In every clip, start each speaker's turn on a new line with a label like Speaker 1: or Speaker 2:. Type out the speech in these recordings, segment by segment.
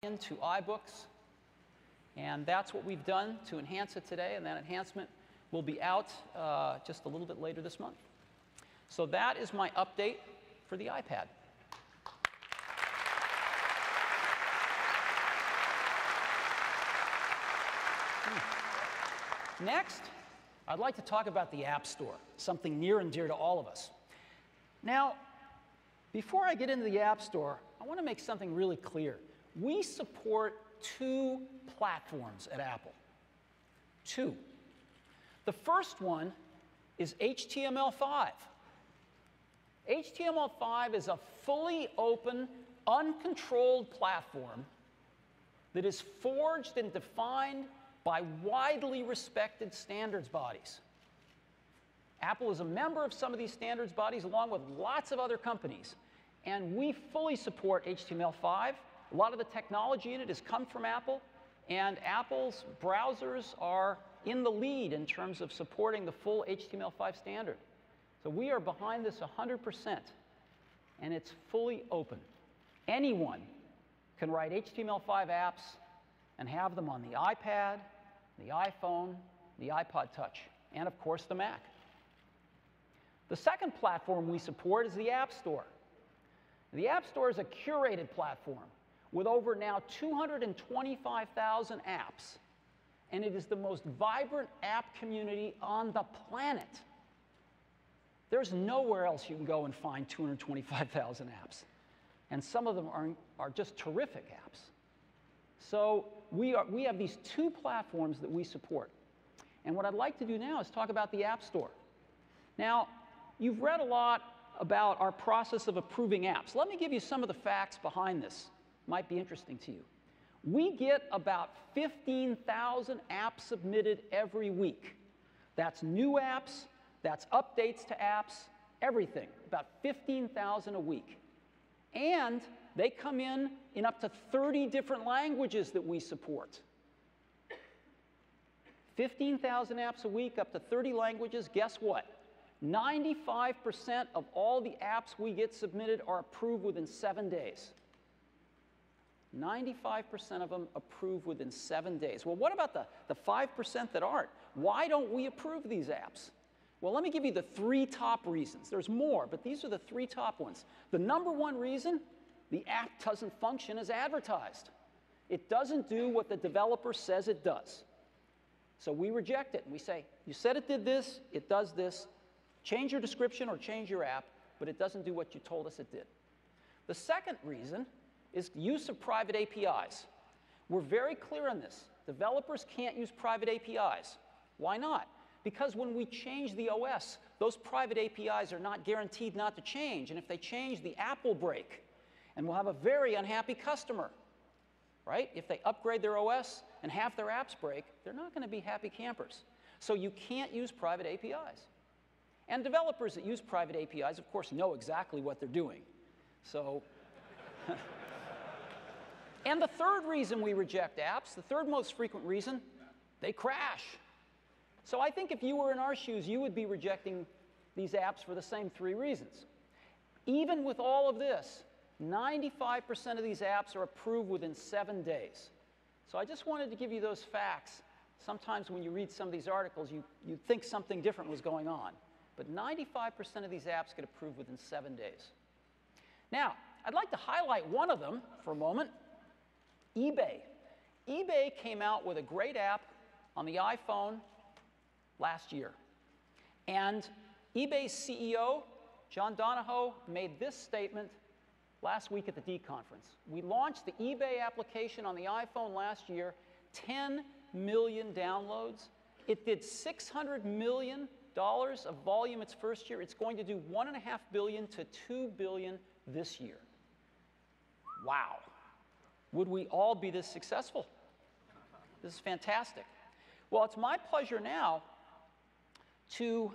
Speaker 1: into iBooks. And that's what we've done to enhance it today, and that enhancement will be out just a little bit later this month. So that is my update for the iPad. Next, I'd like to talk about the App Store, something near and dear to all of us. Now, before I get into the App Store, I want to make something really clear. We support two platforms at Apple. Two. The first one is HTML5. HTML5 is a fully open, uncontrolled platform that is forged and defined by widely respected standards bodies. Apple is a member of some of these standards bodies, along with lots of other companies. And we fully support HTML5. A lot of the technology in it has come from Apple. And Apple's browsers are in the lead in terms of supporting the full HTML5 standard. So we are behind this 100%. And it's fully open. Anyone can write HTML5 apps and have them on the iPad, the iPhone, the iPod Touch, and of course the Mac. The second platform we support is the App Store. The App Store is a curated platform with over now 225,000 apps. And it is the most vibrant app community on the planet. There's nowhere else you can go and find 225,000 apps. And some of them are just terrific apps. So we have these two platforms that we support. And what I'd like to do now is talk about the App Store. Now, you've read a lot about our process of approving apps. Let me give you some of the facts behind this. Might be interesting to you. We get about 15,000 apps submitted every week. That's new apps, that's updates to apps, everything. About 15,000 a week. And they come in up to 30 different languages that we support. 15,000 apps a week, up to 30 languages. Guess what? 95% of all the apps we get submitted are approved within 7 days. 95% of them approved within 7 days. Well, what about the 5% that aren't? Why don't we approve these apps? Well, let me give you the 3 top reasons. There's more, but these are the 3 top ones. The number 1 reason, the app doesn't function as advertised. It doesn't do what the developer says it does. So we reject it, and we say, you said it did this, it does this. Change your description or change your app, but it doesn't do what you told us it did. The second reason is use of private APIs. We're very clear on this. Developers can't use private APIs. Why not? Because when we change the OS, those private APIs are not guaranteed not to change. And if they change, the app will break. And we'll have a very unhappy customer. Right? If they upgrade their OS and half their apps break, they're not going to be happy campers. So you can't use private APIs. And developers that use private APIs, of course, know exactly what they're doing. So, and the third reason we reject apps, the third most frequent reason, they crash. So I think if you were in our shoes, you would be rejecting these apps for the same 3 reasons. Even with all of this, 95% of these apps are approved within 7 days. So I just wanted to give you those facts. Sometimes when you read some of these articles, you think something different was going on. But 95% of these apps get approved within 7 days. Now, I'd like to highlight one of them for a moment, eBay. eBay came out with a great app on the iPhone last year. And eBay's CEO, John Donahoe, made this statement last week at the D conference. We launched the eBay application on the iPhone last year, 10 million downloads. It did $600 million of volume its first year. It's going to do $1.5 billion to $2 billion this year. Wow. Would we all be this successful? This is fantastic. Well, it's my pleasure now to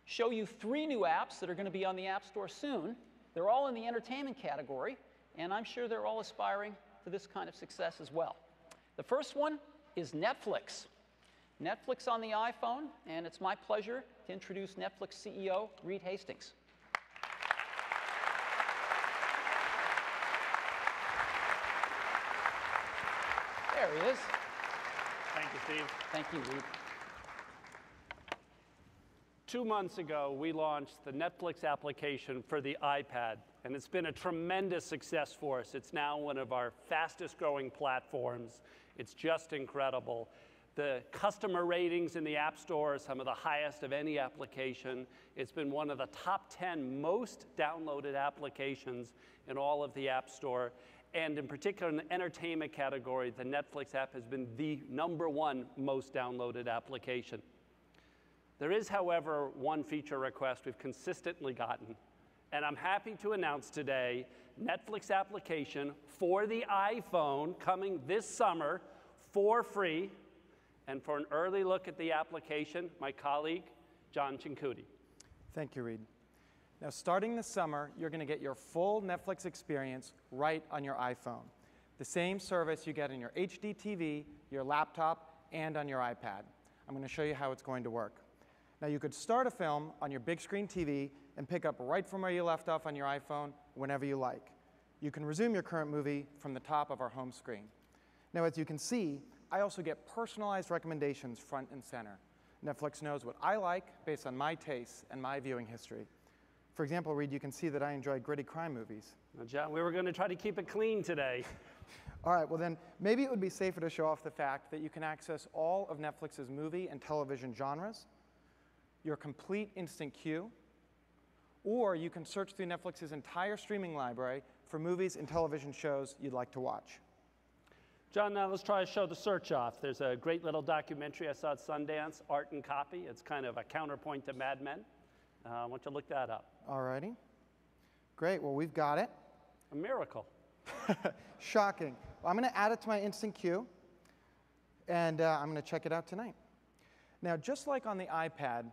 Speaker 1: show you 3 new apps that are going to be on the App Store soon. They're all in the entertainment category, and I'm sure they're all aspiring to this kind of success as well. The first one is Netflix. Netflix on the iPhone, and it's my pleasure to introduce Netflix CEO Reed Hastings. There he is.
Speaker 2: Thank you, Steve.
Speaker 1: Thank you, Reed.
Speaker 2: 2 months ago, we launched the Netflix application for the iPad, and it's been a tremendous success for us. It's now one of our fastest growing platforms. It's just incredible. The customer ratings in the App Store are some of the highest of any application. It's been one of the top 10 most downloaded applications in all of the App Store. And in particular, in the entertainment category, the Netflix app has been the #1 most downloaded application. There is, however, one feature request we've consistently gotten, and I'm happy to announce today Netflix application for the iPhone coming this summer for free. And for an early look at the application, my colleague, John Cincutti.
Speaker 3: Thank you, Reed. Now, starting this summer, you're going to get your full Netflix experience right on your iPhone. The same service you get on your HD TV, your laptop, and on your iPad. I'm going to show you how it's going to work. Now, you could start a film on your big screen TV and pick up right from where you left off on your iPhone whenever you like. You can resume your current movie from the top of our home screen. Now, as you can see, I also get personalized recommendations front and center. Netflix knows what I like based on my tastes and my viewing history. For example, Reed, you can see that I enjoy gritty crime movies.
Speaker 2: Now, John, we were going to try to keep it clean today.
Speaker 3: All right, well then, maybe it would be safer to show off the fact that you can access all of Netflix's movie and television genres, your complete instant queue, or you can search through Netflix's entire streaming library for movies and television shows you'd like to watch.
Speaker 2: John, now let's try to show the search off. There's a great little documentary I saw at Sundance, Art and Copy. It's kind of a counterpoint to Mad Men. I want you to look that up.
Speaker 3: All righty. Great, well, we've got it.
Speaker 2: A miracle.
Speaker 3: Shocking. Well, I'm going to add it to my instant queue, and I'm going to check it out tonight. Now, just like on the iPad,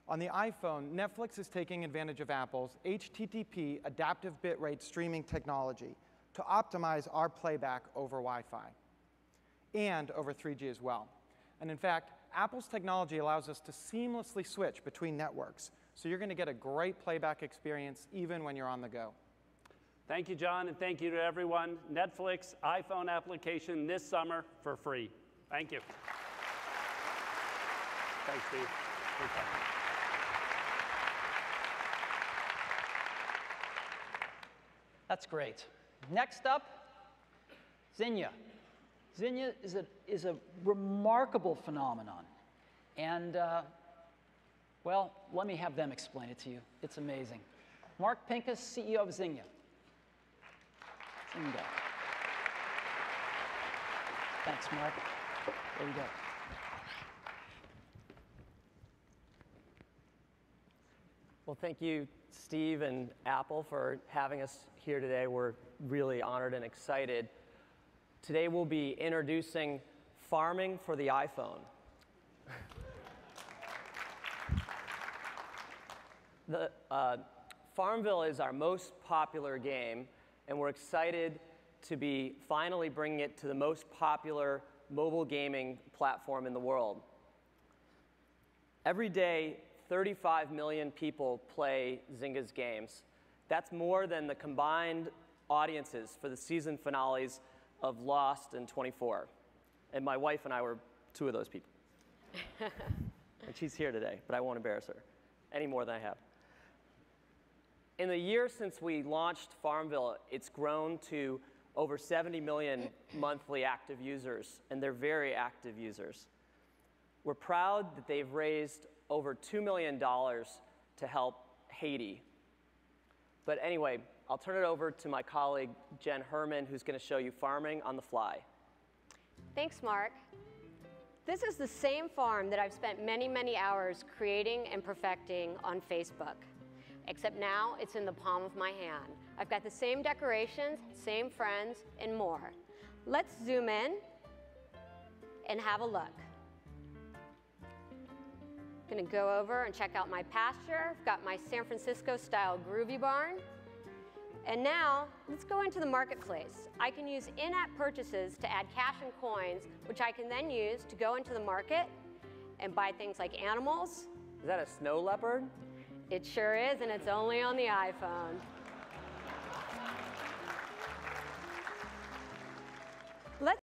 Speaker 3: on the iPhone, Netflix is taking advantage of Apple's HTTP adaptive bitrate streaming technology to optimize our playback over Wi-Fi and over 3G as well. And in fact, Apple's technology allows us to seamlessly switch between networks, so you're going to get a great playback experience even when you're on the go.
Speaker 2: Thank you, John, and thank you to everyone. Netflix iPhone application this summer for free. Thank you. Thanks, Steve.
Speaker 1: That's great. Next up, Zinnia. Zinnia is a remarkable phenomenon. And, well, let me have them explain it to you. It's amazing. Mark Pincus, CEO of Zinnia. Zinnia. Thanks, Mark. There you go.
Speaker 4: Well, thank you, Steve and Apple, for having us here today. We're really honored and excited. Today we'll be introducing farming for the iPhone. Farmville is our most popular game, and we're excited to be finally bringing it to the most popular mobile gaming platform in the world. Every day, 35 million people play Zynga's games. That's more than the combined audiences for the season finales of Lost and 24. And my wife and I were 2 of those people. And she's here today, but I won't embarrass her any more than I have. In the year since we launched Farmville, it's grown to over 70 million monthly active users, and they're very active users. We're proud that they've raised over $2 million to help Haiti. But anyway, I'll turn it over to my colleague, Jen Herman, who's going to show you farming on the fly.
Speaker 5: Thanks, Mark. This is the same farm that I've spent many, many hours creating and perfecting on Facebook. Except now it's in the palm of my hand. I've got the same decorations, same friends, and more. Let's zoom in and have a look. Gonna go over and check out my pasture. I've got my San Francisco style groovy barn. And now, let's go into the marketplace. I can use in-app purchases to add cash and coins, which I can then use to go into the market and buy things like animals.
Speaker 4: Is that a snow leopard?
Speaker 5: It sure is, and it's only on the iPhone.